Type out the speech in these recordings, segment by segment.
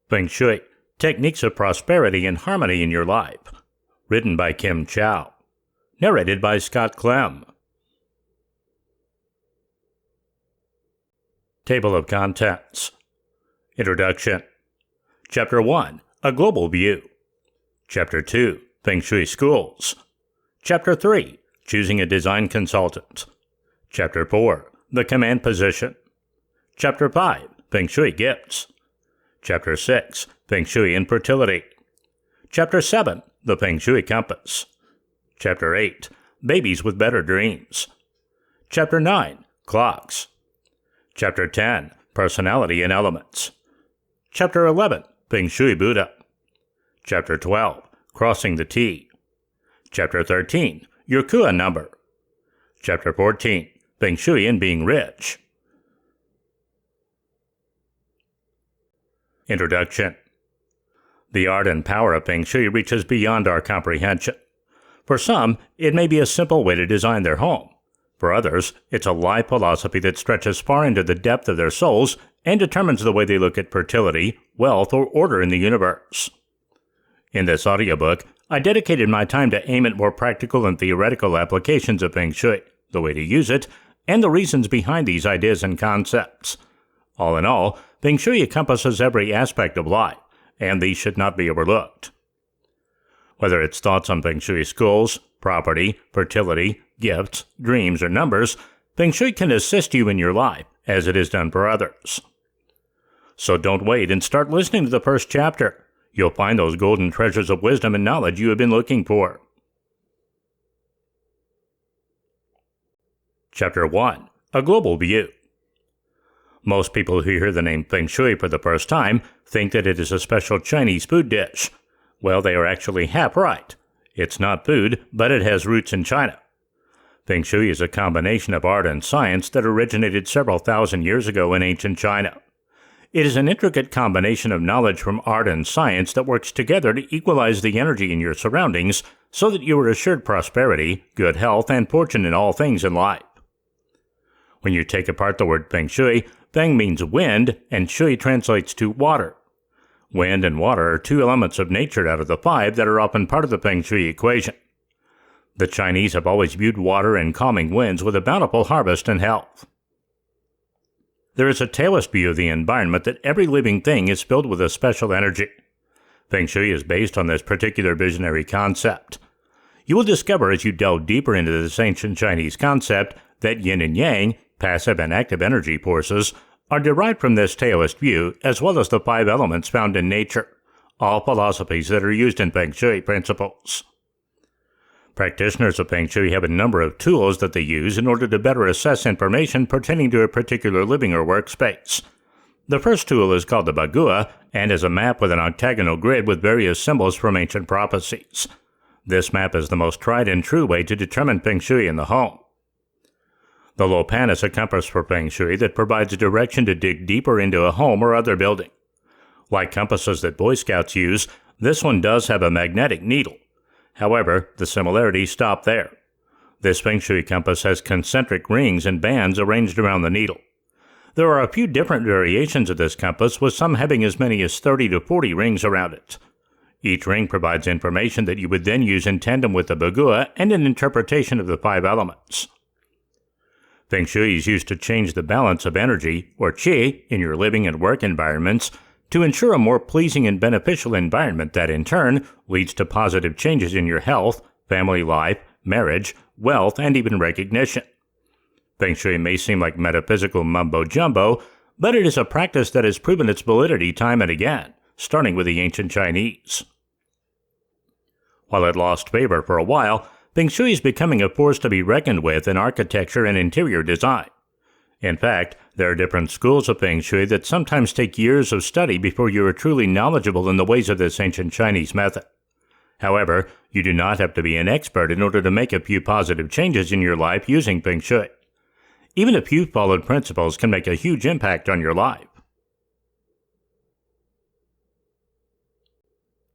Feng Shui, Techniques of Prosperity and Harmony in Your Life. Written by Kim Chow. Narrated by Scott Clem. Table of Contents. Introduction. Chapter 1, A Global View. Chapter 2, Feng Shui Schools. Chapter 3, Choosing a Design Consultant. Chapter 4, The Command Position. Chapter 5, Feng Shui Gifts. Chapter 6, Feng Shui and Fertility. Chapter 7, The Feng Shui Compass. Chapter 8, Babies with Better Dreams. Chapter 9, Clocks. Chapter 10, Personality and Elements. Chapter 11, Feng Shui Buddha. Chapter 12, Crossing the T. Chapter 13, Your Kua Number. Chapter 14, Feng Shui and Being Rich. Introduction. The art and power of Feng Shui reaches beyond our comprehension. For some, it may be a simple way to design their home. For others, it's a life philosophy that stretches far into the depth of their souls and determines the way they look at fertility, wealth, or order in the universe. In this audiobook, I dedicated my time to aim at more practical and theoretical applications of Feng Shui, the way to use it, and the reasons behind these ideas and concepts. All in all, Feng Shui encompasses every aspect of life, and these should not be overlooked. Whether it's thoughts on Feng Shui schools, property, fertility, gifts, dreams, or numbers, Feng Shui can assist you in your life, as it has done for others. So don't wait and start listening to the first chapter. You'll find those golden treasures of wisdom and knowledge you have been looking for. Chapter 1, A Global View. Most people who hear the name Feng Shui for the first time think that it is a special Chinese food dish. Well, they are actually half right. It's not food, but it has roots in China. Feng Shui is a combination of art and science that originated several thousand years ago in ancient China. It is an intricate combination of knowledge from art and science that works together to equalize the energy in your surroundings so that you are assured prosperity, good health, and fortune in all things in life. When you take apart the word Feng Shui, Feng means wind, and Shui translates to water. Wind and water are two elements of nature out of the five that are often part of the Feng Shui equation. The Chinese have always viewed water and calming winds with a bountiful harvest and health. There is a Taoist view of the environment that every living thing is filled with a special energy. Feng Shui is based on this particular visionary concept. You will discover as you delve deeper into this ancient Chinese concept that yin and yang, passive and active energy forces, are derived from this Taoist view as well as the five elements found in nature, all philosophies that are used in Feng Shui principles. Practitioners of Feng Shui have a number of tools that they use in order to better assess information pertaining to a particular living or workspace. The first tool is called the Bagua and is a map with an octagonal grid with various symbols from ancient prophecies. This map is the most tried and true way to determine Feng Shui in the home. The Lopan is a compass for Feng Shui that provides direction to dig deeper into a home or other building. Like compasses that Boy Scouts use, this one does have a magnetic needle. However, the similarities stop there. This Feng Shui compass has concentric rings and bands arranged around the needle. There are a few different variations of this compass, with some having as many as 30 to 40 rings around it. Each ring provides information that you would then use in tandem with the Bagua and an interpretation of the five elements. Feng Shui is used to change the balance of energy, or qi, in your living and work environments to ensure a more pleasing and beneficial environment that, in turn, leads to positive changes in your health, family life, marriage, wealth, and even recognition. Feng Shui may seem like metaphysical mumbo-jumbo, but it is a practice that has proven its validity time and again, starting with the ancient Chinese. While it lost favor for a while, Feng Shui is becoming a force to be reckoned with in architecture and interior design. In fact, there are different schools of Feng Shui that sometimes take years of study before you are truly knowledgeable in the ways of this ancient Chinese method. However, you do not have to be an expert in order to make a few positive changes in your life using Feng Shui. Even a few followed principles can make a huge impact on your life.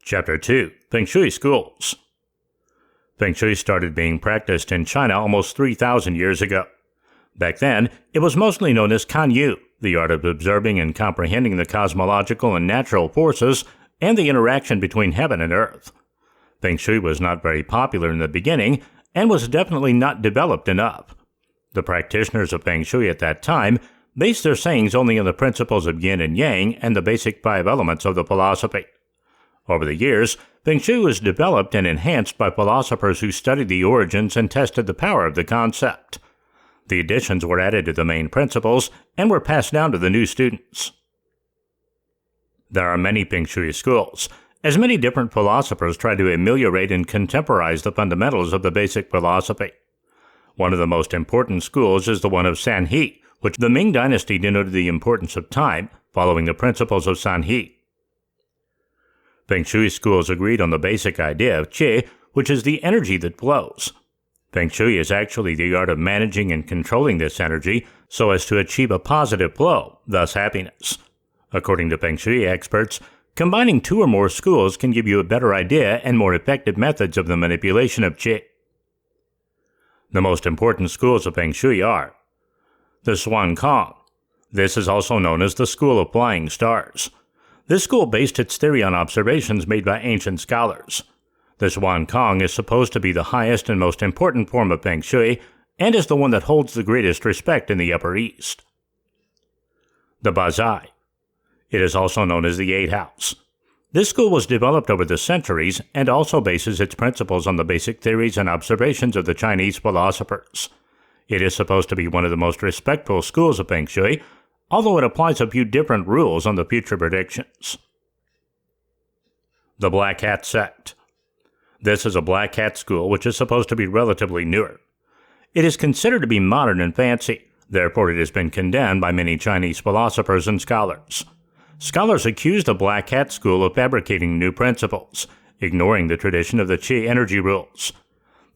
Chapter 2, Feng Shui Schools. Feng Shui started being practiced in China almost 3,000 years ago. Back then, it was mostly known as Kan Yu, the art of observing and comprehending the cosmological and natural forces, and the interaction between heaven and earth. Feng Shui was not very popular in the beginning, and was definitely not developed enough. The practitioners of Feng Shui at that time based their sayings only on the principles of yin and yang and the basic 5 elements of the philosophy. Over the years, Feng Shui was developed and enhanced by philosophers who studied the origins and tested the power of the concept. The additions were added to the main principles and were passed down to the new students. There are many Feng Shui schools, as many different philosophers try to ameliorate and contemporize the fundamentals of the basic philosophy. One of the most important schools is the one of Sanhe, which the Ming Dynasty denoted the importance of time, following the principles of Sanhe. Feng Shui schools agreed on the basic idea of qi, which is the energy that flows. Feng Shui is actually the art of managing and controlling this energy so as to achieve a positive flow, thus happiness. According to Feng Shui experts, combining 2 or more schools can give you a better idea and more effective methods of the manipulation of qi. The most important schools of Feng Shui are the Swan Kong. This is also known as the School of Flying Stars. This school based its theory on observations made by ancient scholars. The Swan Kong is supposed to be the highest and most important form of Feng Shui, and is the one that holds the greatest respect in the Upper East. The Bazai. It is also known as the 8 House. This school was developed over the centuries and also bases its principles on the basic theories and observations of the Chinese philosophers. It is supposed to be one of the most respectful schools of Feng Shui, although it applies a few different rules on the future predictions. The Black Hat Sect. This is a Black Hat school which is supposed to be relatively newer. It is considered to be modern and fancy, therefore it has been condemned by many Chinese philosophers and scholars. Scholars accuse the Black Hat school of fabricating new principles, ignoring the tradition of the Qi energy rules.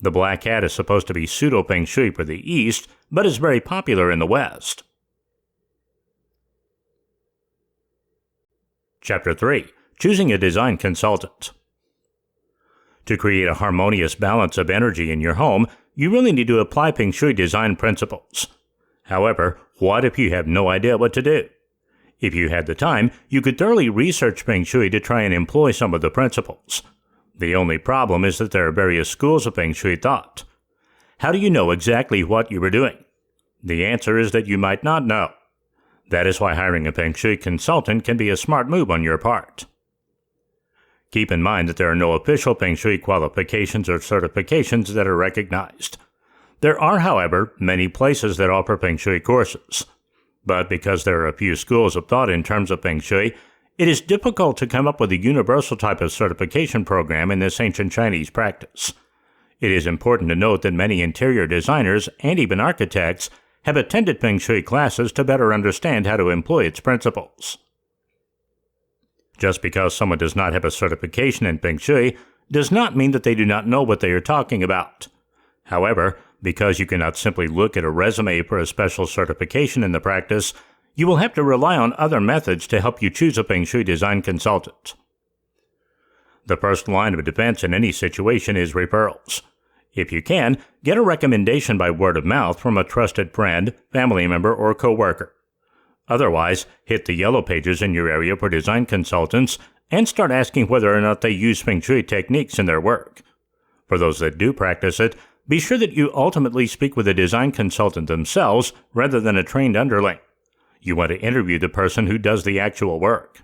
The Black Hat is supposed to be pseudo-Feng Shui for the East, but is very popular in the West. Chapter 3. Choosing a Design Consultant. To create a harmonious balance of energy in your home, you really need to apply Feng Shui design principles. However, what if you have no idea what to do? If you had the time, you could thoroughly research Feng Shui to try and employ some of the principles. The only problem is that there are various schools of Feng Shui thought. How do you know exactly what you are doing? The answer is that you might not know. That is why hiring a Feng Shui consultant can be a smart move on your part. Keep in mind that there are no official Feng Shui qualifications or certifications that are recognized. There are, however, many places that offer Feng Shui courses. But because there are a few schools of thought in terms of Feng Shui, it is difficult to come up with a universal type of certification program in this ancient Chinese practice. It is important to note that many interior designers and even architects have attended Feng Shui classes to better understand how to employ its principles. Just because someone does not have a certification in Feng Shui does not mean that they do not know what they are talking about. However, because you cannot simply look at a resume for a special certification in the practice, you will have to rely on other methods to help you choose a Feng Shui design consultant. The first line of defense in any situation is referrals. If you can, get a recommendation by word of mouth from a trusted friend, family member, or coworker. Otherwise, hit the yellow pages in your area for design consultants and start asking whether or not they use Feng Shui techniques in their work. For those that do practice it, be sure that you ultimately speak with a design consultant themselves rather than a trained underling. You want to interview the person who does the actual work.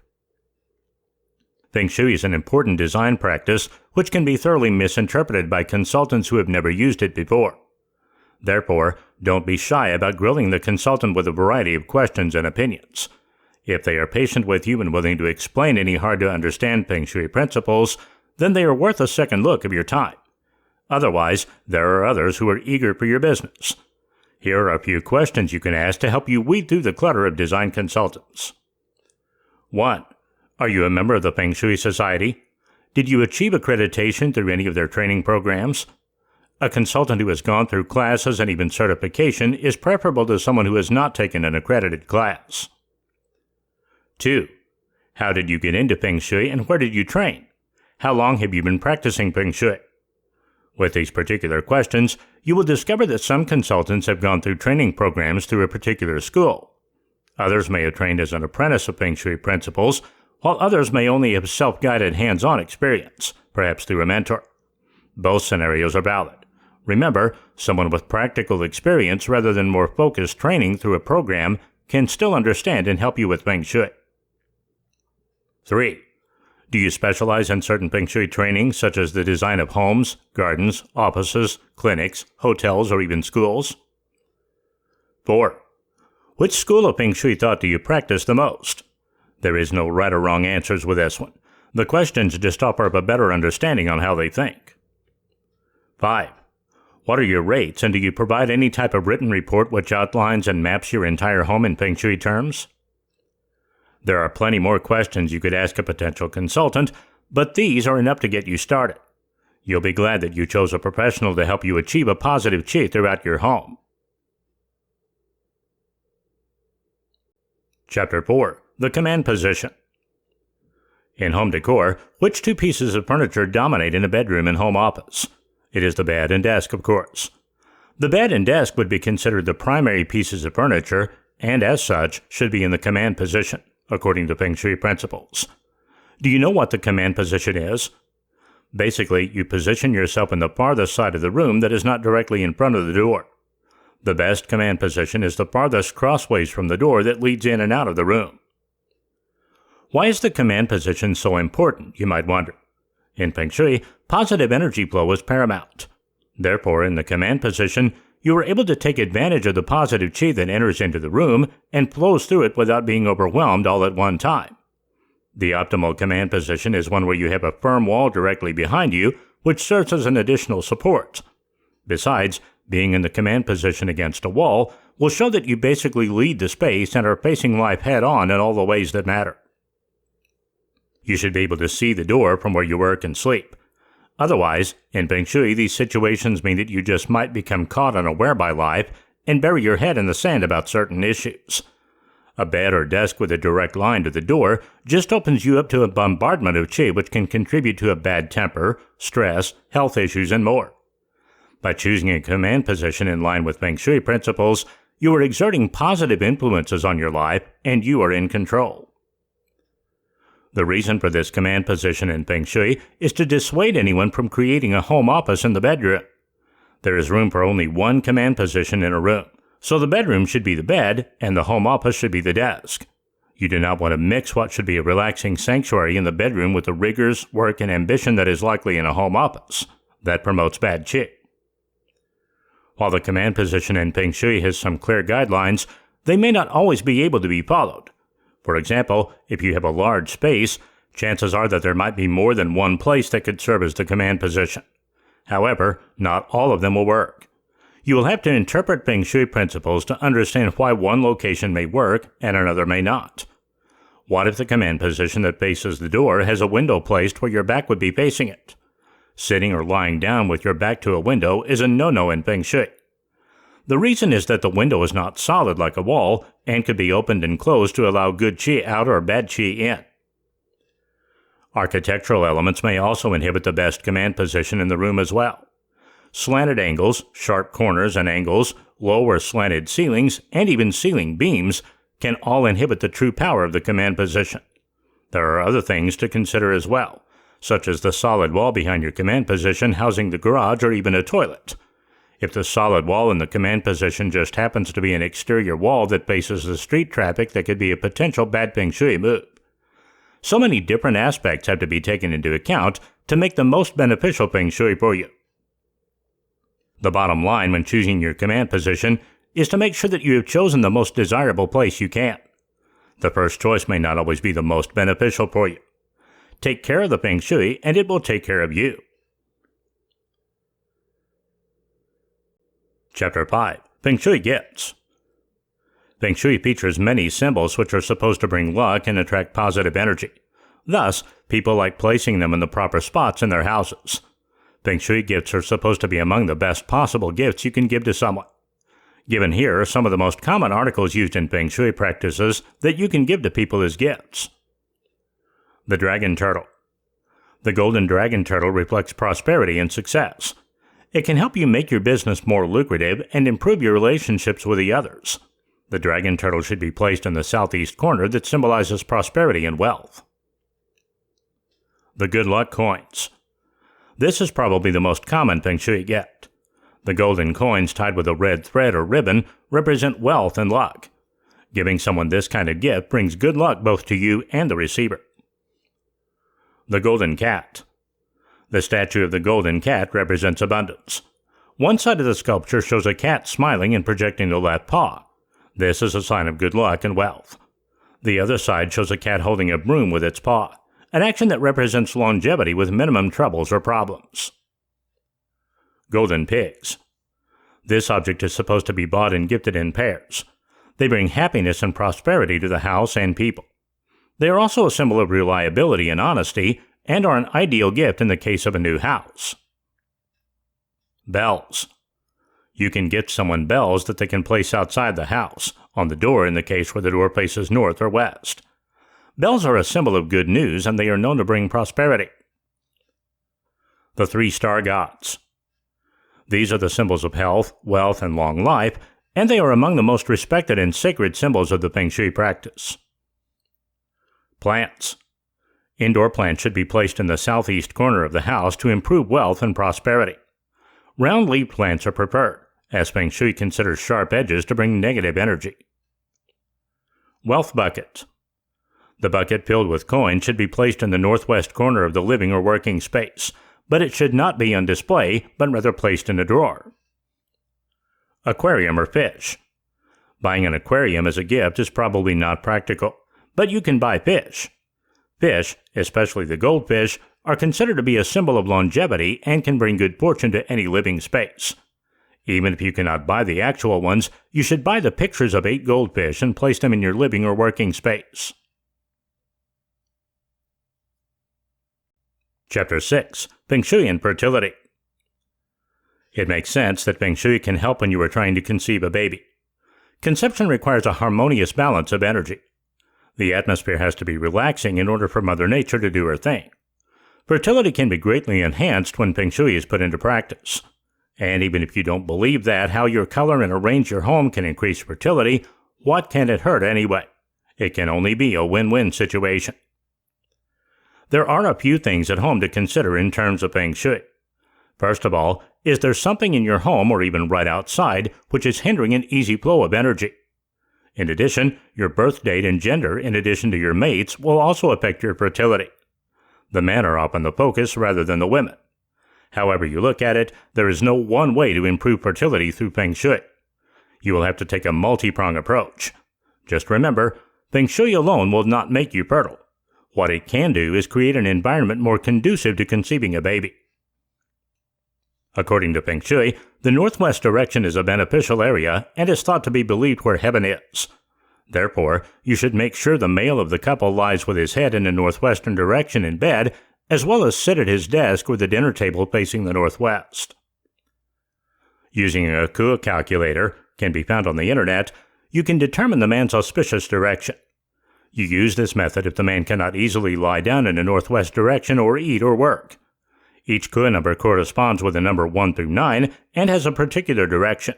Feng Shui is an important design practice which can be thoroughly misinterpreted by consultants who have never used it before. Therefore, don't be shy about grilling the consultant with a variety of questions and opinions. If they are patient with you and willing to explain any hard-to-understand Feng Shui principles, then they are worth a second look of your time. Otherwise, there are others who are eager for your business. Here are a few questions you can ask to help you weed through the clutter of design consultants. 1. Are you a member of the Feng Shui Society? Did you achieve accreditation through any of their training programs? A consultant who has gone through classes and even certification is preferable to someone who has not taken an accredited class. 2. How did you get into Feng Shui and where did you train? How long have you been practicing Feng Shui? With these particular questions, you will discover that some consultants have gone through training programs through a particular school. Others may have trained as an apprentice of Feng Shui principles, while others may only have self-guided hands-on experience, perhaps through a mentor. Both scenarios are valid. Remember, someone with practical experience rather than more focused training through a program can still understand and help you with Feng Shui. 3. Do you specialize in certain Feng Shui training, such as the design of homes, gardens, offices, clinics, hotels, or even schools? 4. Which school of Feng Shui thought do you practice the most? There is no right or wrong answers with this one. The questions just offer up a better understanding on how they think. 5. What are your rates, and do you provide any type of written report which outlines and maps your entire home in Feng Shui terms? There are plenty more questions you could ask a potential consultant, but these are enough to get you started. You'll be glad that you chose a professional to help you achieve a positive qi throughout your home. Chapter 4. The Command Position. In home decor, which two pieces of furniture dominate in a bedroom and home office? It is the bed and desk, of course. The bed and desk would be considered the primary pieces of furniture, and as such, should be in the command position, according to Feng Shui principles. Do you know what the command position is? Basically, you position yourself in the farthest side of the room that is not directly in front of the door. The best command position is the farthest crossways from the door that leads in and out of the room. Why is the command position so important, you might wonder? In Feng Shui, positive energy flow is paramount. Therefore, in the command position, you are able to take advantage of the positive qi that enters into the room and flows through it without being overwhelmed all at one time. The optimal command position is one where you have a firm wall directly behind you, which serves as an additional support. Besides, being in the command position against a wall will show that you basically lead the space and are facing life head-on in all the ways that matter. You should be able to see the door from where you work and sleep. Otherwise, in Feng Shui, these situations mean that you just might become caught unaware by life and bury your head in the sand about certain issues. A bed or desk with a direct line to the door just opens you up to a bombardment of qi which can contribute to a bad temper, stress, health issues, and more. By choosing a command position in line with Feng Shui principles, you are exerting positive influences on your life, and you are in control. The reason for this command position in Feng Shui is to dissuade anyone from creating a home office in the bedroom. There is room for only one command position in a room, so the bedroom should be the bed, and the home office should be the desk. You do not want to mix what should be a relaxing sanctuary in the bedroom with the rigors, work, and ambition that is likely in a home office. That promotes bad qi. While the command position in Feng Shui has some clear guidelines, they may not always be able to be followed. For example, if you have a large space, chances are that there might be more than one place that could serve as the command position. However, not all of them will work. You will have to interpret Feng Shui principles to understand why one location may work and another may not. What if the command position that faces the door has a window placed where your back would be facing it? Sitting or lying down with your back to a window is a no-no in Feng Shui. The reason is that the window is not solid like a wall and could be opened and closed to allow good qi out or bad qi in. Architectural elements may also inhibit the best command position in the room as well. Slanted angles, sharp corners and angles, low or slanted ceilings, and even ceiling beams can all inhibit the true power of the command position. There are other things to consider as well, such as the solid wall behind your command position housing the garage or even a toilet. If the solid wall in the command position just happens to be an exterior wall that faces the street traffic, that could be a potential bad Feng Shui move. So many different aspects have to be taken into account to make the most beneficial Feng Shui for you. The bottom line when choosing your command position is to make sure that you have chosen the most desirable place you can. The first choice may not always be the most beneficial for you. Take care of the Feng Shui, and it will take care of you. Chapter 5. Feng Shui Gifts. Feng Shui features many symbols which are supposed to bring luck and attract positive energy. Thus, people like placing them in the proper spots in their houses. Feng Shui gifts are supposed to be among the best possible gifts you can give to someone. Given here are some of the most common articles used in Feng Shui practices that you can give to people as gifts. The Dragon Turtle. The golden dragon turtle reflects prosperity and success. It can help you make your business more lucrative and improve your relationships with the others. The dragon turtle should be placed in the southeast corner that symbolizes prosperity and wealth. The good luck coins. This is probably the most common Feng Shui gift. The golden coins tied with a red thread or ribbon represent wealth and luck. Giving someone this kind of gift brings good luck both to you and the receiver. The golden cat. The statue of the golden cat represents abundance. One side of the sculpture shows a cat smiling and projecting the left paw. This is a sign of good luck and wealth. The other side shows a cat holding a broom with its paw, an action that represents longevity with minimum troubles or problems. Golden pigs. This object is supposed to be bought and gifted in pairs. They bring happiness and prosperity to the house and people. They are also a symbol of reliability and honesty, and are an ideal gift in the case of a new house. Bells. You can gift someone bells that they can place outside the house, on the door in the case where the door faces north or west. Bells are a symbol of good news, and they are known to bring prosperity. The 3-star gods. These are the symbols of health, wealth, and long life, and they are among the most respected and sacred symbols of the Feng Shui practice. Plants. Indoor plants should be placed in the southeast corner of the house to improve wealth and prosperity. Round-leaved plants are preferred, as Feng Shui considers sharp edges to bring negative energy. Wealth bucket. The bucket filled with coins should be placed in the northwest corner of the living or working space, but it should not be on display, but rather placed in a drawer. Aquarium or fish. Buying an aquarium as a gift is probably not practical, but you can buy fish. Fish, especially the goldfish, are considered to be a symbol of longevity and can bring good fortune to any living space. Even if you cannot buy the actual ones, you should buy the pictures of 8 goldfish and place them in your living or working space. Chapter 6. Feng Shui and Fertility. It makes sense that Feng Shui can help when you are trying to conceive a baby. Conception requires a harmonious balance of energy. The atmosphere has to be relaxing in order for Mother Nature to do her thing. Fertility can be greatly enhanced when Feng Shui is put into practice. And even if you don't believe that how your color and arrange your home can increase fertility, what can it hurt anyway? It can only be a win-win situation. There are a few things at home to consider in terms of Feng Shui. First of all, is there something in your home or even right outside which is hindering an easy flow of energy? In addition, your birth date and gender, in addition to your mates, will also affect your fertility. The men are often the focus rather than the women. However you look at it, there is no one way to improve fertility through Feng Shui. You will have to take a multi-pronged approach. Just remember, Feng Shui alone will not make you fertile. What it can do is create an environment more conducive to conceiving a baby. According to Feng Shui, the northwest direction is a beneficial area and is thought to be believed where heaven is. Therefore, you should make sure the male of the couple lies with his head in the northwestern direction in bed, as well as sit at his desk with the dinner table facing the northwest. Using a Akua calculator, can be found on the internet, you can determine the man's auspicious direction. You use this method if the man cannot easily lie down in the northwest direction or eat or work. Each Kua number corresponds with the number 1 through 9 and has a particular direction.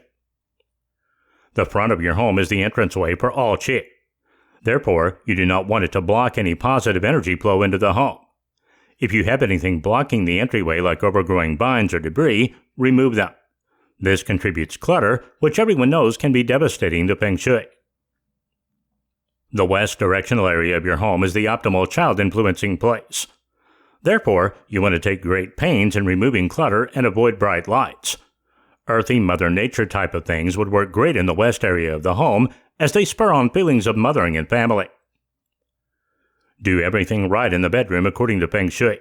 The front of your home is the entranceway for all qi. Therefore, you do not want it to block any positive energy flow into the home. If you have anything blocking the entryway like overgrowing vines or debris, remove them. This contributes clutter, which everyone knows can be devastating to Feng Shui. The west directional area of your home is the optimal child-influencing place. Therefore, you want to take great pains in removing clutter and avoid bright lights. Earthy Mother Nature type of things would work great in the west area of the home, as they spur on feelings of mothering and family. Do everything right in the bedroom according to Feng Shui.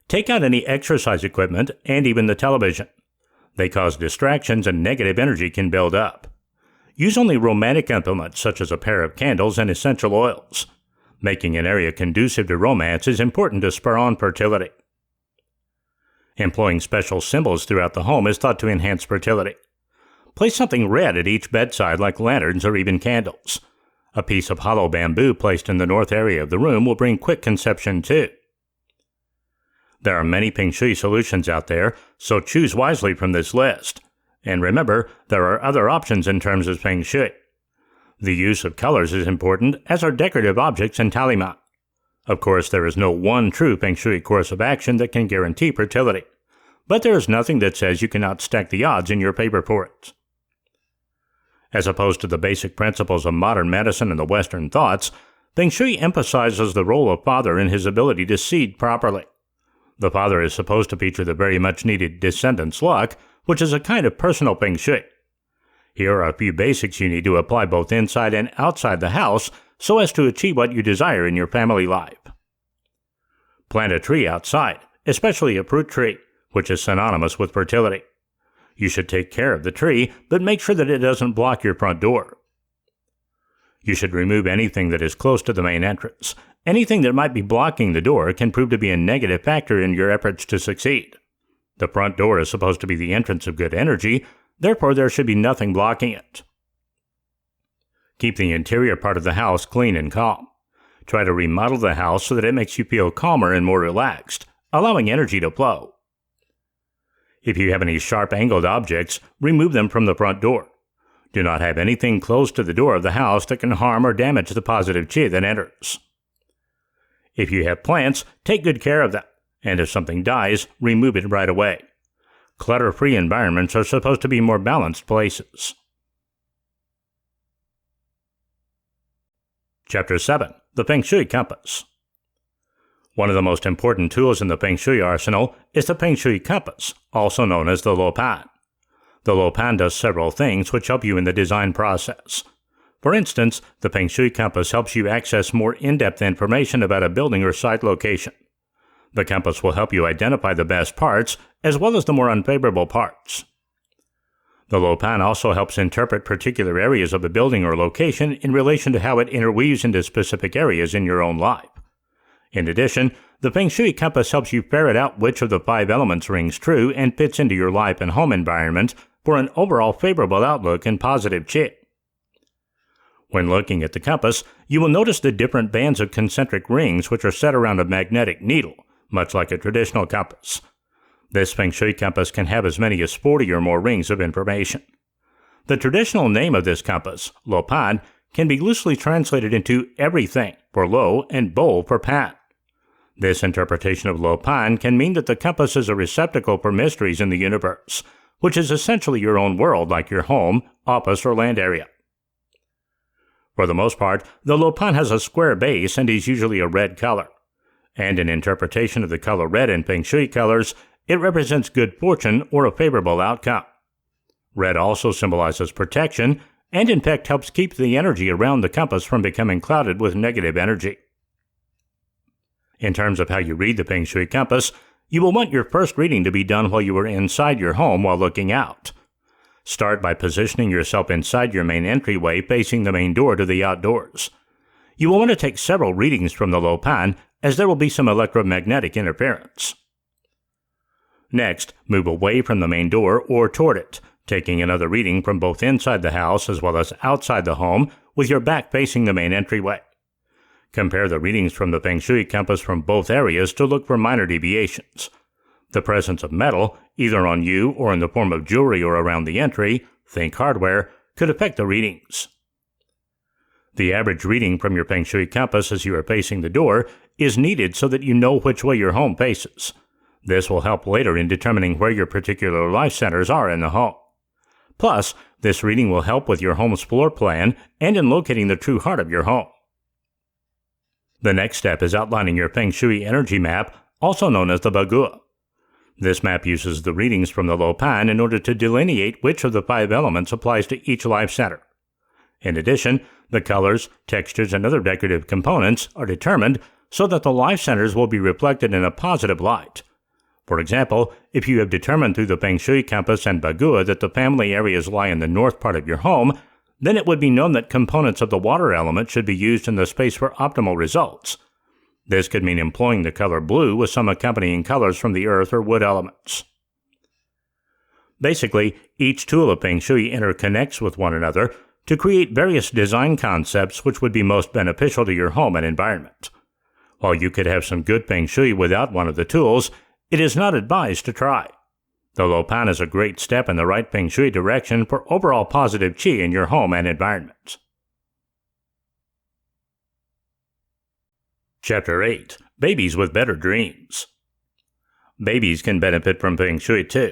Take out any exercise equipment and even the television. They cause distractions and negative energy can build up. Use only romantic implements such as a pair of candles and essential oils. Making an area conducive to romance is important to spur on fertility. Employing special symbols throughout the home is thought to enhance fertility. Place something red at each bedside like lanterns or even candles. A piece of hollow bamboo placed in the north area of the room will bring quick conception too. There are many Feng Shui solutions out there, so choose wisely from this list. And remember, there are other options in terms of Feng Shui. The use of colors is important, as are decorative objects and talisman. Of course, there is no one true Feng Shui course of action that can guarantee fertility, but there is nothing that says you cannot stack the odds in your favor for it. As opposed to the basic principles of modern medicine and the Western thoughts, Feng Shui emphasizes the role of father in his ability to seed properly. The father is supposed to feature the very much needed descendants luck, which is a kind of personal Feng Shui. Here are a few basics you need to apply both inside and outside the house so as to achieve what you desire in your family life. Plant a tree outside, especially a fruit tree, which is synonymous with fertility. You should take care of the tree, but make sure that it doesn't block your front door. You should remove anything that is close to the main entrance. Anything that might be blocking the door can prove to be a negative factor in your efforts to succeed. The front door is supposed to be the entrance of good energy, therefore there should be nothing blocking it. Keep the interior part of the house clean and calm. Try to remodel the house so that it makes you feel calmer and more relaxed, allowing energy to flow. If you have any sharp angled objects, remove them from the front door. Do not have anything close to the door of the house that can harm or damage the positive qi that enters. If you have plants, take good care of them, and if something dies, remove it right away. Clutter-free environments are supposed to be more balanced places. Chapter 7. The Feng Shui Compass. One of the most important tools in the Feng Shui arsenal is the Feng Shui Compass, also known as the Lo Pan. The Lo Pan does several things which help you in the design process. For instance, the Feng Shui Compass helps you access more in-depth information about a building or site location. The compass will help you identify the best parts, as well as the more unfavorable parts. The Lo Pan also helps interpret particular areas of a building or location in relation to how it interweaves into specific areas in your own life. In addition, the Feng Shui Compass helps you ferret out which of the 5 elements rings true and fits into your life and home environment for an overall favorable outlook and positive qi. When looking at the compass, you will notice the different bands of concentric rings which are set around a magnetic needle, much like a traditional compass. This Feng Shui compass can have as many as 40 or more rings of information. The traditional name of this compass, Lo Pan, can be loosely translated into everything for Lo and Bo for Pan. This interpretation of Lo Pan can mean that the compass is a receptacle for mysteries in the universe, which is essentially your own world like your home, office, or land area. For the most part, the Lo Pan has a square base and is usually a red color. And in interpretation of the color red in Feng Shui colors, it represents good fortune or a favorable outcome. Red also symbolizes protection, and in fact helps keep the energy around the compass from becoming clouded with negative energy. In terms of how you read the Feng Shui compass, you will want your first reading to be done while you are inside your home while looking out. Start by positioning yourself inside your main entryway facing the main door to the outdoors. You will want to take several readings from the Lo Pan, as there will be some electromagnetic interference. Next, move away from the main door or toward it, taking another reading from both inside the house as well as outside the home with your back facing the main entryway. Compare the readings from the Feng Shui compass from both areas to look for minor deviations. The presence of metal, either on you or in the form of jewelry or around the entry, think hardware, could affect the readings. The average reading from your Feng Shui compass as you are facing the door is needed so that you know which way your home faces. This will help later in determining where your particular life centers are in the home. Plus, this reading will help with your home's floor plan and in locating the true heart of your home. The next step is outlining your Feng Shui energy map, also known as the Bagua. This map uses the readings from the Lo Pan in order to delineate which of the 5 elements applies to each life center. In addition, the colors, textures, and other decorative components are determined so that the life centers will be reflected in a positive light. For example, if you have determined through the Feng Shui compass and Bagua that the family areas lie in the north part of your home, then it would be known that components of the water element should be used in the space for optimal results. This could mean employing the color blue with some accompanying colors from the earth or wood elements. Basically, each tool of Feng Shui interconnects with one another to create various design concepts which would be most beneficial to your home and environment. While you could have some good Feng Shui without one of the tools, it is not advised to try. The Lo Pan is a great step in the right Feng Shui direction for overall positive qi in your home and environment. Chapter 8. Babies with Better Dreams. Babies can benefit from Feng Shui too.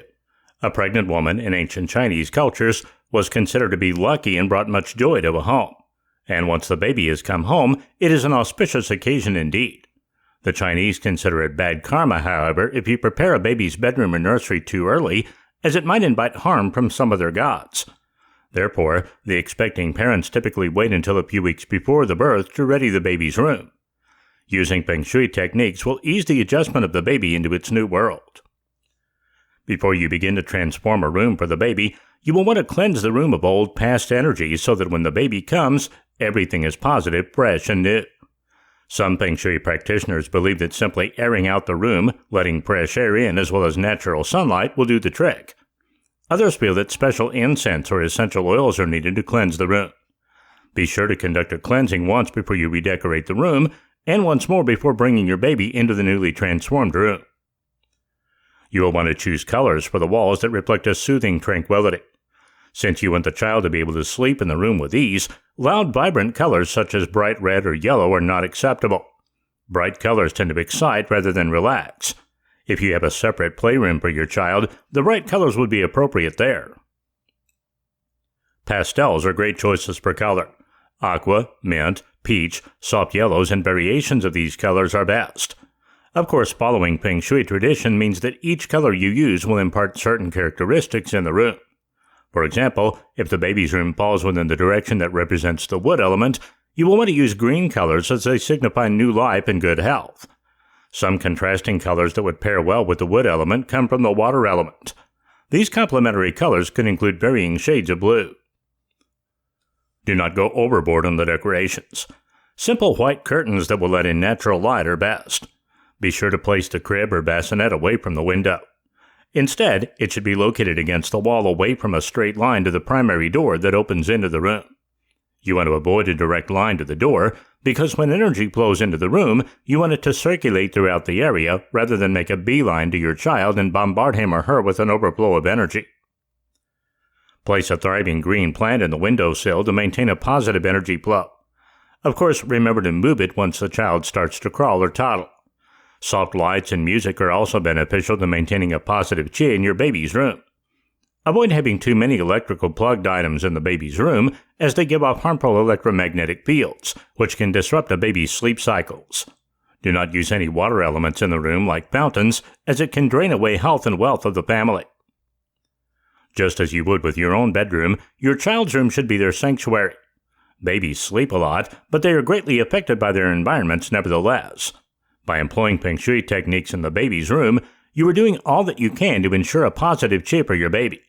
A pregnant woman in ancient Chinese cultures was considered to be lucky and brought much joy to a home. And once the baby has come home, it is an auspicious occasion indeed. The Chinese consider it bad karma, however, if you prepare a baby's bedroom or nursery too early, as it might invite harm from some of their gods. Therefore, the expecting parents typically wait until a few weeks before the birth to ready the baby's room. Using Feng Shui techniques will ease the adjustment of the baby into its new world. Before you begin to transform a room for the baby, you will want to cleanse the room of old past energies so that when the baby comes, everything is positive, fresh, and new. Some Feng Shui practitioners believe that simply airing out the room, letting fresh air in as well as natural sunlight will do the trick. Others feel that special incense or essential oils are needed to cleanse the room. Be sure to conduct a cleansing once before you redecorate the room, and once more before bringing your baby into the newly transformed room. You will want to choose colors for the walls that reflect a soothing tranquility. Since you want the child to be able to sleep in the room with ease, loud, vibrant colors such as bright red or yellow are not acceptable. Bright colors tend to excite rather than relax. If you have a separate playroom for your child, the bright colors would be appropriate there. Pastels are great choices for color. Aqua, mint, peach, soft yellows, and variations of these colors are best. Of course, following Feng Shui tradition means that each color you use will impart certain characteristics in the room. For example, if the baby's room falls within the direction that represents the wood element, you will want to use green colors as they signify new life and good health. Some contrasting colors that would pair well with the wood element come from the water element. These complementary colors can include varying shades of blue. Do not go overboard on the decorations. Simple white curtains that will let in natural light are best. Be sure to place the crib or bassinet away from the window. Instead, it should be located against the wall away from a straight line to the primary door that opens into the room. You want to avoid a direct line to the door because when energy flows into the room, you want it to circulate throughout the area rather than make a beeline to your child and bombard him or her with an overflow of energy. Place a thriving green plant in the windowsill to maintain a positive energy flow. Of course, remember to move it once the child starts to crawl or toddle. Soft lights and music are also beneficial to maintaining a positive qi in your baby's room. Avoid having too many electrical plugged items in the baby's room as they give off harmful electromagnetic fields, which can disrupt a baby's sleep cycles. Do not use any water elements in the room like fountains, as it can drain away health and wealth of the family. Just as you would with your own bedroom, your child's room should be their sanctuary. Babies sleep a lot, but they are greatly affected by their environments nevertheless. By employing Feng Shui techniques in the baby's room, you are doing all that you can to ensure a positive qi for your baby.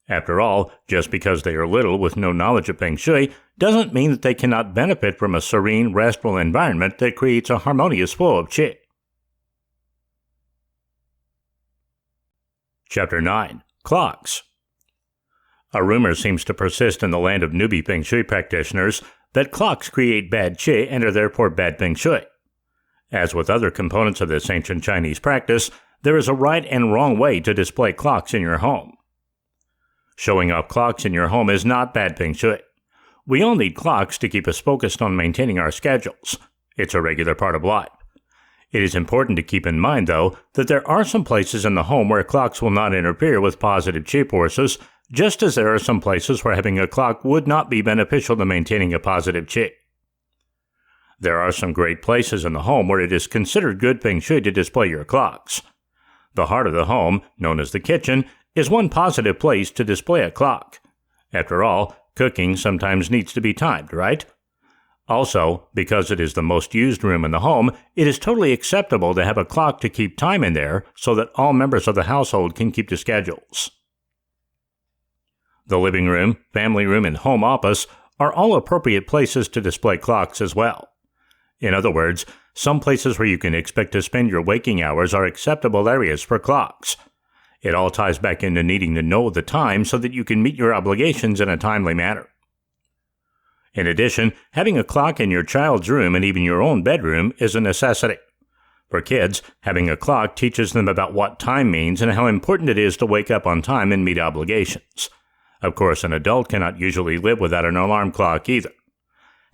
After all, just because they are little with no knowledge of Feng Shui doesn't mean that they cannot benefit from a serene, restful environment that creates a harmonious flow of qi. Chapter 9. Clocks. A rumor seems to persist in the land of newbie Feng Shui practitioners that clocks create bad qi and are therefore bad Feng Shui. As with other components of this ancient Chinese practice, there is a right and wrong way to display clocks in your home. Showing off clocks in your home is not bad Feng Shui. We all need clocks to keep us focused on maintaining our schedules. It's a regular part of life. It is important to keep in mind, though, that there are some places in the home where clocks will not interfere with positive qi forces, just as there are some places where having a clock would not be beneficial to maintaining a positive qi. There are some great places in the home where it is considered good Feng Shui to display your clocks. The heart of the home, known as the kitchen, is one positive place to display a clock. After all, cooking sometimes needs to be timed, right? Also, because it is the most used room in the home, it is totally acceptable to have a clock to keep time in there so that all members of the household can keep to schedules. The living room, family room, and home office are all appropriate places to display clocks as well. In other words, some places where you can expect to spend your waking hours are acceptable areas for clocks. It all ties back into needing to know the time so that you can meet your obligations in a timely manner. In addition, having a clock in your child's room and even your own bedroom is a necessity. For kids, having a clock teaches them about what time means and how important it is to wake up on time and meet obligations. Of course, an adult cannot usually live without an alarm clock either.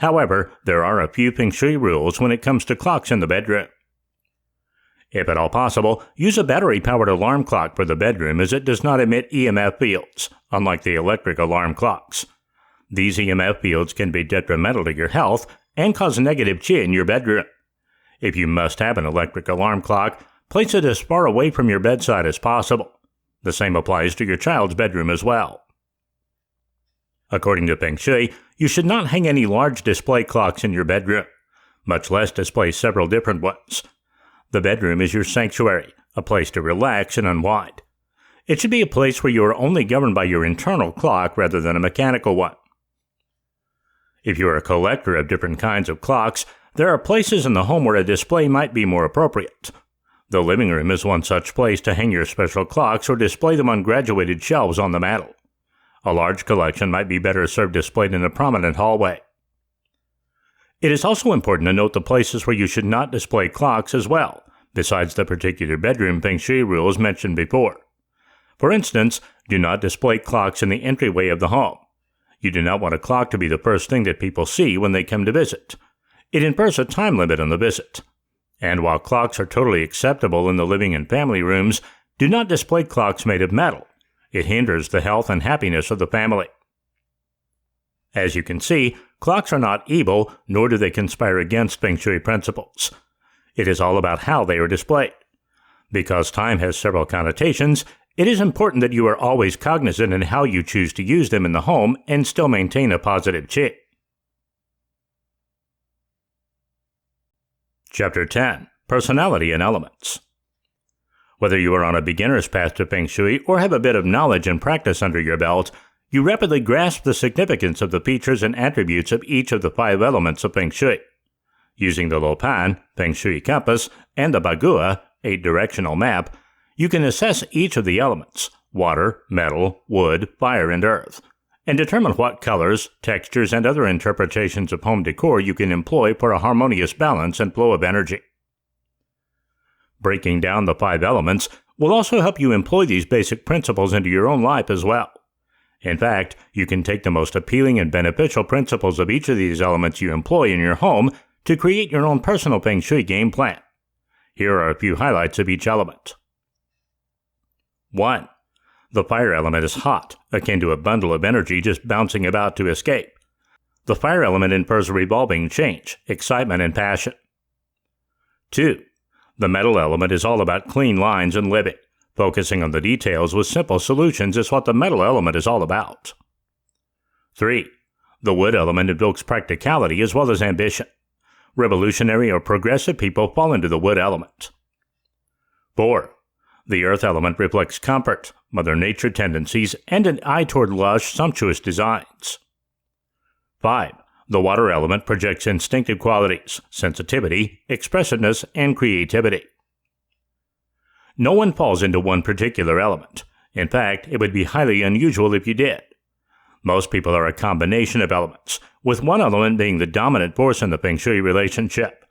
However, there are a few Feng Shui rules when it comes to clocks in the bedroom. If at all possible, use a battery-powered alarm clock for the bedroom as it does not emit EMF fields, unlike the electric alarm clocks. These EMF fields can be detrimental to your health and cause negative qi in your bedroom. If you must have an electric alarm clock, place it as far away from your bedside as possible. The same applies to your child's bedroom as well. According to Feng Shui, you should not hang any large display clocks in your bedroom, much less display several different ones. The bedroom is your sanctuary, a place to relax and unwind. It should be a place where you are only governed by your internal clock rather than a mechanical one. If you are a collector of different kinds of clocks, there are places in the home where a display might be more appropriate. The living room is one such place to hang your special clocks or display them on graduated shelves on the mantel. A large collection might be better served displayed in a prominent hallway. It is also important to note the places where you should not display clocks as well, besides the particular bedroom Feng Shui rules mentioned before. For instance, do not display clocks in the entryway of the home. You do not want a clock to be the first thing that people see when they come to visit. It infers a time limit on the visit. And while clocks are totally acceptable in the living and family rooms, do not display clocks made of metal. It hinders the health and happiness of the family. As you can see, clocks are not evil, nor do they conspire against Feng Shui principles. It is all about how they are displayed. Because time has several connotations, it is important that you are always cognizant in how you choose to use them in the home and still maintain a positive qi. Chapter 10. Personality and Elements. Whether you are on a beginner's path to Feng Shui or have a bit of knowledge and practice under your belt, you rapidly grasp the significance of the features and attributes of each of the 5 elements of Feng Shui. Using the Lo Pan, Feng Shui compass, and the Bagua, 8-directional map, you can assess each of the elements, water, metal, wood, fire, and earth, and determine what colors, textures, and other interpretations of home decor you can employ for a harmonious balance and flow of energy. Breaking down the 5 elements will also help you employ these basic principles into your own life as well. In fact, you can take the most appealing and beneficial principles of each of these elements you employ in your home to create your own personal Feng Shui game plan. Here are a few highlights of each element. 1. The fire element is hot, akin to a bundle of energy just bouncing about to escape. The fire element infers revolving change, excitement, and passion. 2. The metal element is all about clean lines and living. Focusing on the details with simple solutions is what the metal element is all about. 3. The wood element invokes practicality as well as ambition. Revolutionary or progressive people fall into the wood element. 4. The earth element reflects comfort, Mother Nature tendencies, and an eye toward lush, sumptuous designs. 5. The water element projects instinctive qualities, sensitivity, expressiveness, and creativity. No one falls into one particular element. In fact, it would be highly unusual if you did. Most people are a combination of elements, with one element being the dominant force in the Feng Shui relationship.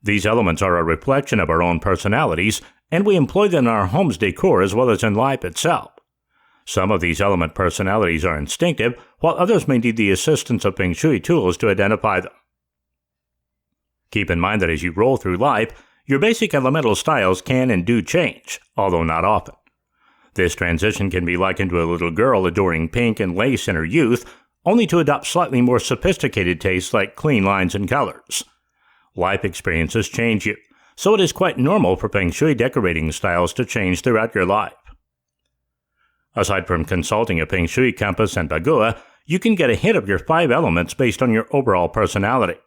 These elements are a reflection of our own personalities, and we employ them in our home's decor as well as in life itself. Some of these element personalities are instinctive, while others may need the assistance of Feng Shui tools to identify them. Keep in mind that as you roll through life, your basic elemental styles can and do change, although not often. This transition can be likened to a little girl adoring pink and lace in her youth, only to adopt slightly more sophisticated tastes like clean lines and colors. Life experiences change you, so it is quite normal for Feng Shui decorating styles to change throughout your life. Aside from consulting a Feng Shui compass and Bagua, you can get a hint of your 5 elements based on your overall personality.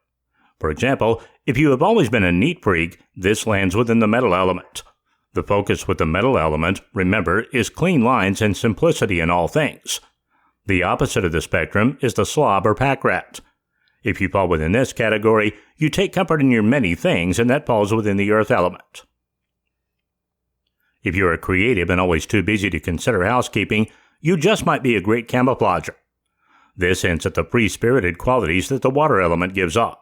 For example, if you have always been a neat freak, this lands within the metal element. The focus with the metal element, remember, is clean lines and simplicity in all things. The opposite of the spectrum is the slob or pack rat. If you fall within this category, you take comfort in your many things, and that falls within the earth element. If you are creative and always too busy to consider housekeeping, you just might be a great camouflager. This hints at the free-spirited qualities that the water element gives off.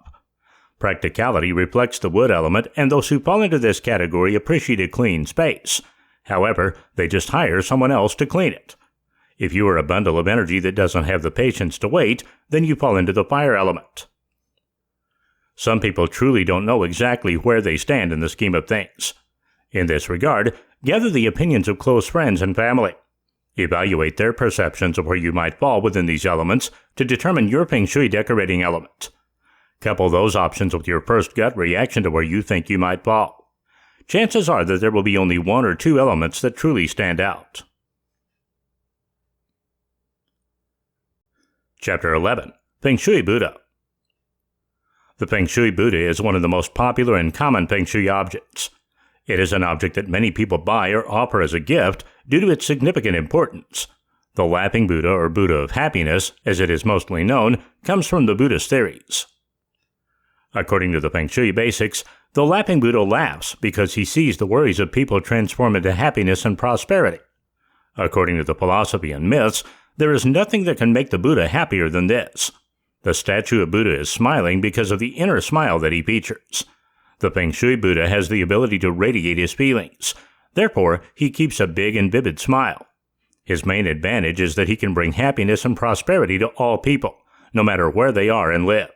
Practicality reflects the wood element, and those who fall into this category appreciate a clean space. However, they just hire someone else to clean it. If you are a bundle of energy that doesn't have the patience to wait, then you fall into the fire element. Some people truly don't know exactly where they stand in the scheme of things. In this regard, gather the opinions of close friends and family. Evaluate their perceptions of where you might fall within these elements to determine your Feng Shui decorating element. Couple those options with your first gut reaction to where you think you might fall. Chances are that there will be only one or two elements that truly stand out. Chapter 11. Feng Shui Buddha. The Feng Shui Buddha is one of the most popular and common Feng Shui objects. It is an object that many people buy or offer as a gift due to its significant importance. The laughing Buddha, or Buddha of happiness, as it is mostly known, comes from the Buddhist theories. According to the Feng Shui basics, the laughing Buddha laughs because he sees the worries of people transform into happiness and prosperity. According to the philosophy and myths, there is nothing that can make the Buddha happier than this. The statue of Buddha is smiling because of the inner smile that he features. The Feng Shui Buddha has the ability to radiate his feelings. Therefore, he keeps a big and vivid smile. His main advantage is that he can bring happiness and prosperity to all people, no matter where they are and live.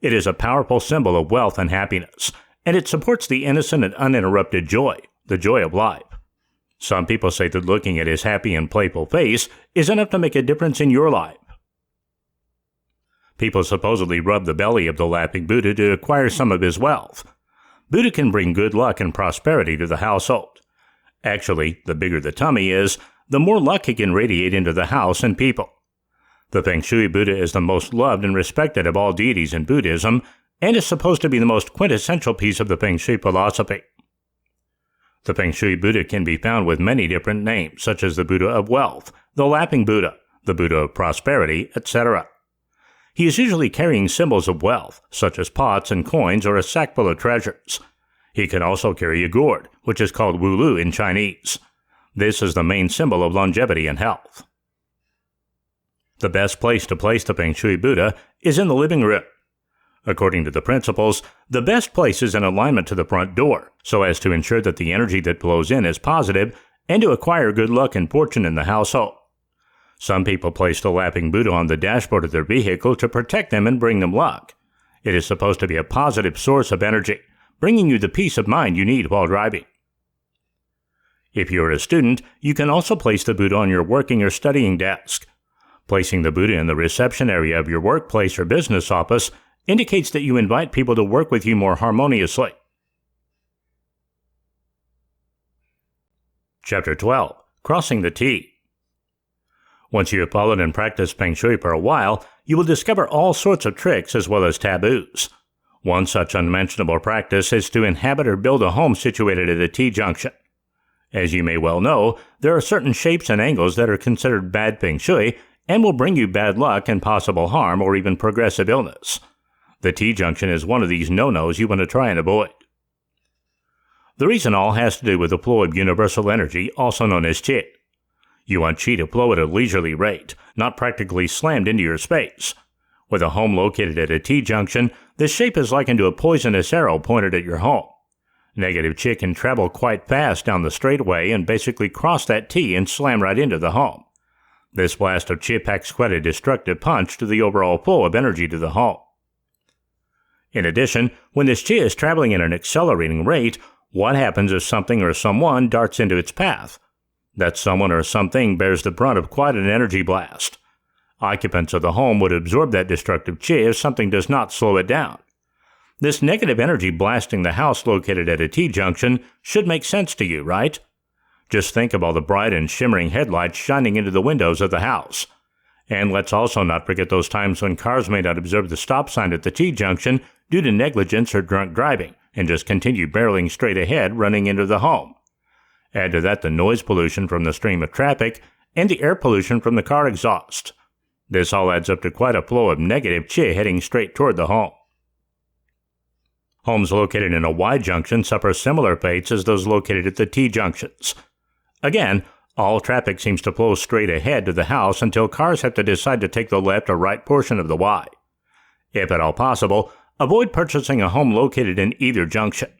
It is a powerful symbol of wealth and happiness, and it supports the innocent and uninterrupted joy, the joy of life. Some people say that looking at his happy and playful face is enough to make a difference in your life. People supposedly rub the belly of the laughing Buddha to acquire some of his wealth. Buddha can bring good luck and prosperity to the household. Actually, the bigger the tummy is, the more luck he can radiate into the house and people. The Feng Shui Buddha is the most loved and respected of all deities in Buddhism, and is supposed to be the most quintessential piece of the Feng Shui philosophy. The Feng Shui Buddha can be found with many different names, such as the Buddha of wealth, the laughing Buddha, the Buddha of prosperity, etc. He is usually carrying symbols of wealth, such as pots and coins or a sack full of treasures. He can also carry a gourd, which is called wulu in Chinese. This is the main symbol of longevity and health. The best place to place the Feng Shui Buddha is in the living room. According to the principles, the best place is in alignment to the front door, so as to ensure that the energy that flows in is positive and to acquire good luck and fortune in the household. Some people place the laughing Buddha on the dashboard of their vehicle to protect them and bring them luck. It is supposed to be a positive source of energy, bringing you the peace of mind you need while driving. If you are a student, you can also place the Buddha on your working or studying desk. Placing the Buddha in the reception area of your workplace or business office indicates that you invite people to work with you more harmoniously. Chapter 12. Crossing the T. Once you have followed and practiced Feng Shui for a while, you will discover all sorts of tricks as well as taboos. One such unmentionable practice is to inhabit or build a home situated at a T-junction. As you may well know, there are certain shapes and angles that are considered bad Feng Shui and will bring you bad luck and possible harm or even progressive illness. The T-junction is one of these no-nos you want to try and avoid. The reason all has to do with the flow of universal energy, also known as qi. You want qi to flow at a leisurely rate, not practically slammed into your space. With a home located at a T-junction, this shape is likened to a poisonous arrow pointed at your home. Negative qi can travel quite fast down the straightaway and basically cross that T and slam right into the home. This blast of qi packs quite a destructive punch to the overall flow of energy to the home. In addition, when this qi is traveling at an accelerating rate, what happens if something or someone darts into its path? That someone or something bears the brunt of quite an energy blast. Occupants of the home would absorb that destructive qi if something does not slow it down. This negative energy blasting the house located at a T-junction should make sense to you, right? Just think of all the bright and shimmering headlights shining into the windows of the house. And let's also not forget those times when cars may not observe the stop sign at the T-junction due to negligence or drunk driving, and just continue barreling straight ahead running into the home. Add to that the noise pollution from the stream of traffic and the air pollution from the car exhaust. This all adds up to quite a flow of negative qi heading straight toward the home. Homes located in a Y-junction suffer similar fates as those located at the T-junctions. Again, all traffic seems to flow straight ahead to the house until cars have to decide to take the left or right portion of the Y. If at all possible, avoid purchasing a home located in either junction.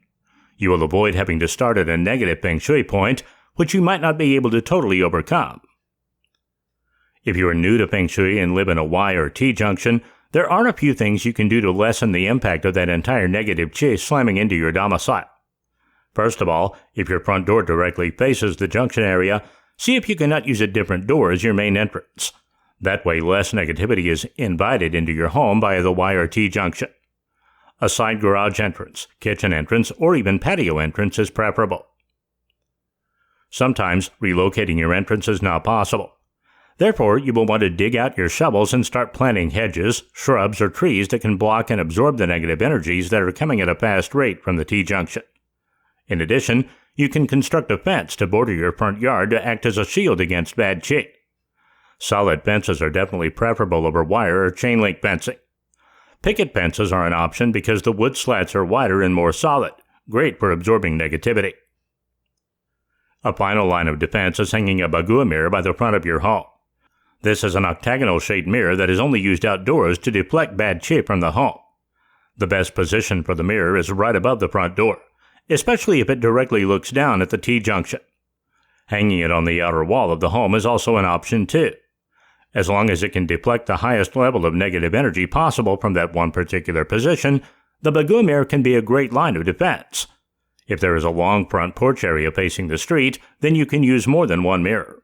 You will avoid having to start at a negative Feng Shui point, which you might not be able to totally overcome. If you are new to Feng Shui and live in a Y or T junction, there are a few things you can do to lessen the impact of that entire negative chi slamming into your domicile. First of all, if your front door directly faces the junction area, see if you cannot use a different door as your main entrance. That way, less negativity is invited into your home via the Y or T junction. A side garage entrance, kitchen entrance, or even patio entrance is preferable. Sometimes, relocating your entrance is not possible. Therefore, you will want to dig out your shovels and start planting hedges, shrubs, or trees that can block and absorb the negative energies that are coming at a fast rate from the T junction. In addition, you can construct a fence to border your front yard to act as a shield against bad chi. Solid fences are definitely preferable over wire or chain link fencing. Picket fences are an option because the wood slats are wider and more solid, great for absorbing negativity. A final line of defense is hanging a bagua mirror by the front of your home. This is an octagonal-shaped mirror that is only used outdoors to deflect bad chi from the home. The best position for the mirror is right above the front door, especially if it directly looks down at the T junction. Hanging it on the outer wall of the home is also an option too. As long as it can deflect the highest level of negative energy possible from that one particular position, the bagua mirror can be a great line of defense. If there is a long front porch area facing the street, then you can use more than one mirror.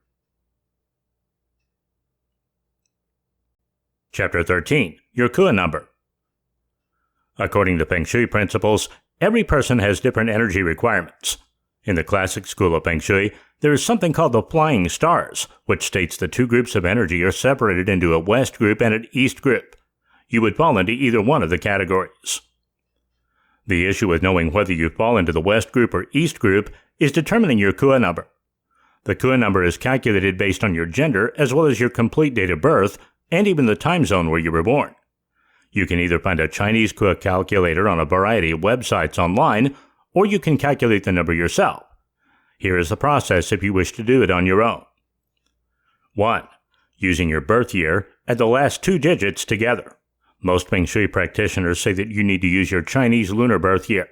Chapter 13. Your Kua number. According to Feng Shui principles, every person has different energy requirements. In the classic school of Feng Shui, there is something called the flying stars, which states the two groups of energy are separated into a west group and an east group. You would fall into either one of the categories. The issue with knowing whether you fall into the west group or east group is determining your Kua number. The Kua number is calculated based on your gender as well as your complete date of birth and even the time zone where you were born. You can either find a Chinese Kua calculator on a variety of websites online, or you can calculate the number yourself. Here is the process if you wish to do it on your own. 1. Using your birth year, add the last 2 digits together. Most Feng Shui practitioners say that you need to use your Chinese lunar birth year.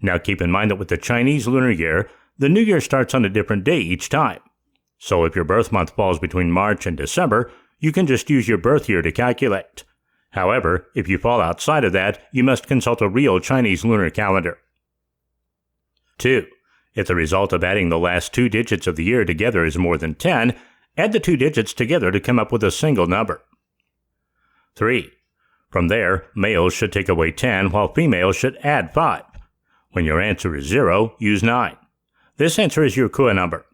Now keep in mind that with the Chinese lunar year, the new year starts on a different day each time. So if your birth month falls between March and December, you can just use your birth year to calculate. However, if you fall outside of that, you must consult a real Chinese lunar calendar. 2. If the result of adding the last 2 digits of the year together is more than 10, add the 2 digits together to come up with a single number. 3. From there, males should take away 10 while females should add 5. When your answer is 0, use 9. This answer is your Kua number.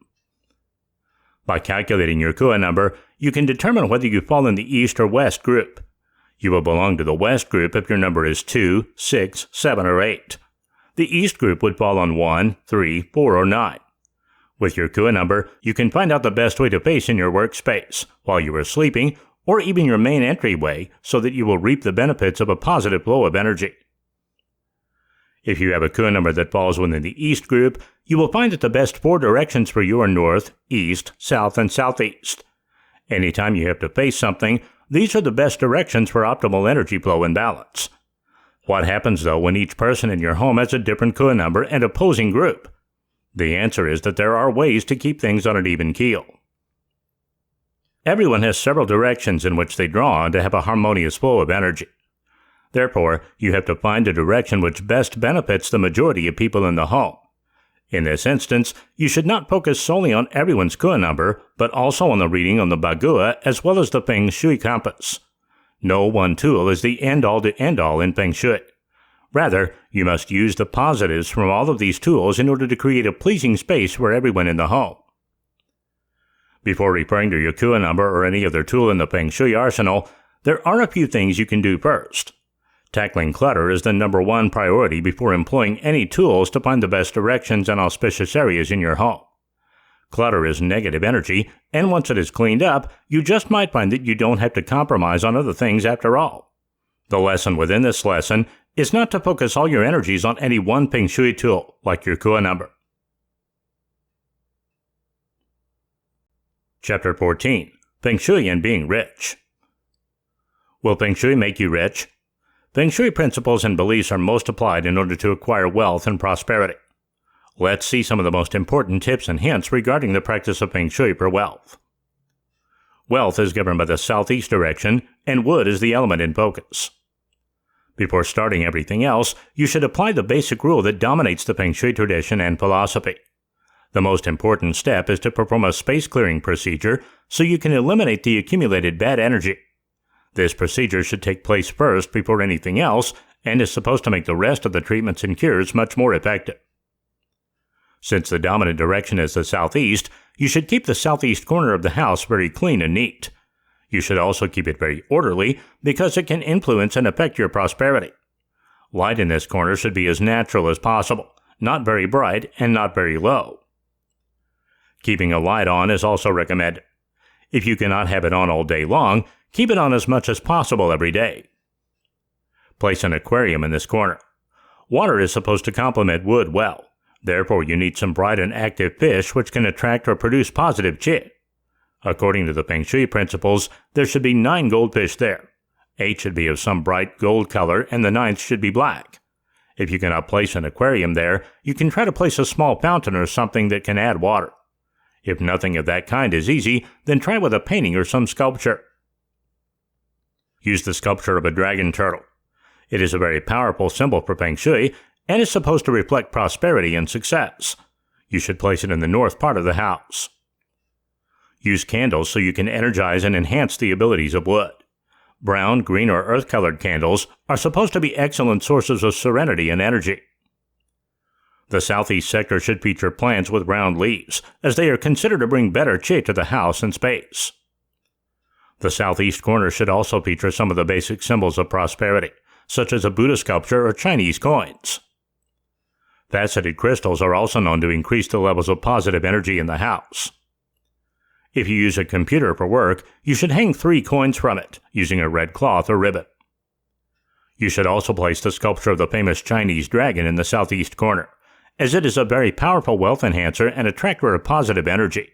By calculating your Kua number, you can determine whether you fall in the east or west group. You will belong to the west group if your number is 2, 6, 7, or 8. The east group would fall on 1, 3, 4, or 9. With your Kua number, you can find out the best way to face in your workspace, while you are sleeping, or even your main entryway, so that you will reap the benefits of a positive flow of energy. If you have a Kua number that falls within the east group, you will find that the best 4 directions for you are north, east, south, and southeast. Anytime you have to face something, these are the best directions for optimal energy flow and balance. What happens, though, when each person in your home has a different Kua number and opposing group? The answer is that there are ways to keep things on an even keel. Everyone has several directions in which they draw on to have a harmonious flow of energy. Therefore, you have to find a direction which best benefits the majority of people in the home. In this instance, you should not focus solely on everyone's Kua number, but also on the reading on the bagua as well as the Feng Shui compass. No one tool is the end-all to end-all in Feng Shui. Rather, you must use the positives from all of these tools in order to create a pleasing space for everyone in the home. Before referring to your Kua number or any other tool in the Feng Shui arsenal, there are a few things you can do first. Tackling clutter is the number 1 priority before employing any tools to find the best directions and auspicious areas in your home. Clutter is negative energy, and once it is cleaned up, you just might find that you don't have to compromise on other things after all. The lesson within this lesson is not to focus all your energies on any one Feng Shui tool, like your Kua number. Chapter 14. Feng Shui and Being Rich. Will Feng Shui make you rich? Feng Shui principles and beliefs are most applied in order to acquire wealth and prosperity. Let's see some of the most important tips and hints regarding the practice of Feng Shui for wealth. Wealth is governed by the southeast direction, and wood is the element in focus. Before starting everything else, you should apply the basic rule that dominates the Feng Shui tradition and philosophy. The most important step is to perform a space-clearing procedure so you can eliminate the accumulated bad energy. This procedure should take place first before anything else and is supposed to make the rest of the treatments and cures much more effective. Since the dominant direction is the southeast, you should keep the southeast corner of the house very clean and neat. You should also keep it very orderly because it can influence and affect your prosperity. Light in this corner should be as natural as possible, not very bright and not very low. Keeping a light on is also recommended. If you cannot have it on all day long, keep it on as much as possible every day. Place an aquarium in this corner. Water is supposed to complement wood well. Therefore, you need some bright and active fish which can attract or produce positive qi. According to the Feng Shui principles, there should be 9 goldfish there. 8 should be of some bright gold color and the 9th should be black. If you cannot place an aquarium there, you can try to place a small fountain or something that can add water. If nothing of that kind is easy, then try with a painting or some sculpture. Use the sculpture of a dragon turtle. It is a very powerful symbol for Feng Shui and is supposed to reflect prosperity and success. You should place it in the north part of the house. Use candles so you can energize and enhance the abilities of wood. Brown, green, or earth-colored candles are supposed to be excellent sources of serenity and energy. The southeast sector should feature plants with round leaves, as they are considered to bring better qi to the house and space. The southeast corner should also feature some of the basic symbols of prosperity, such as a Buddha sculpture or Chinese coins. Faceted crystals are also known to increase the levels of positive energy in the house. If you use a computer for work, you should hang 3 coins from it, using a red cloth or ribbon. You should also place the sculpture of the famous Chinese dragon in the southeast corner, as it is a very powerful wealth enhancer and attractor of positive energy.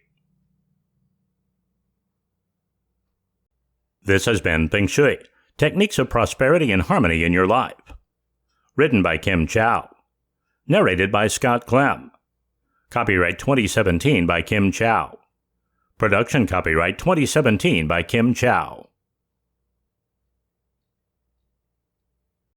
This has been Feng Shui, Techniques of Prosperity and Harmony in Your Life. Written by Kim Chow. Narrated by Scott Clem. Copyright 2017 by Kim Chow. Production copyright 2017 by Kim Chow.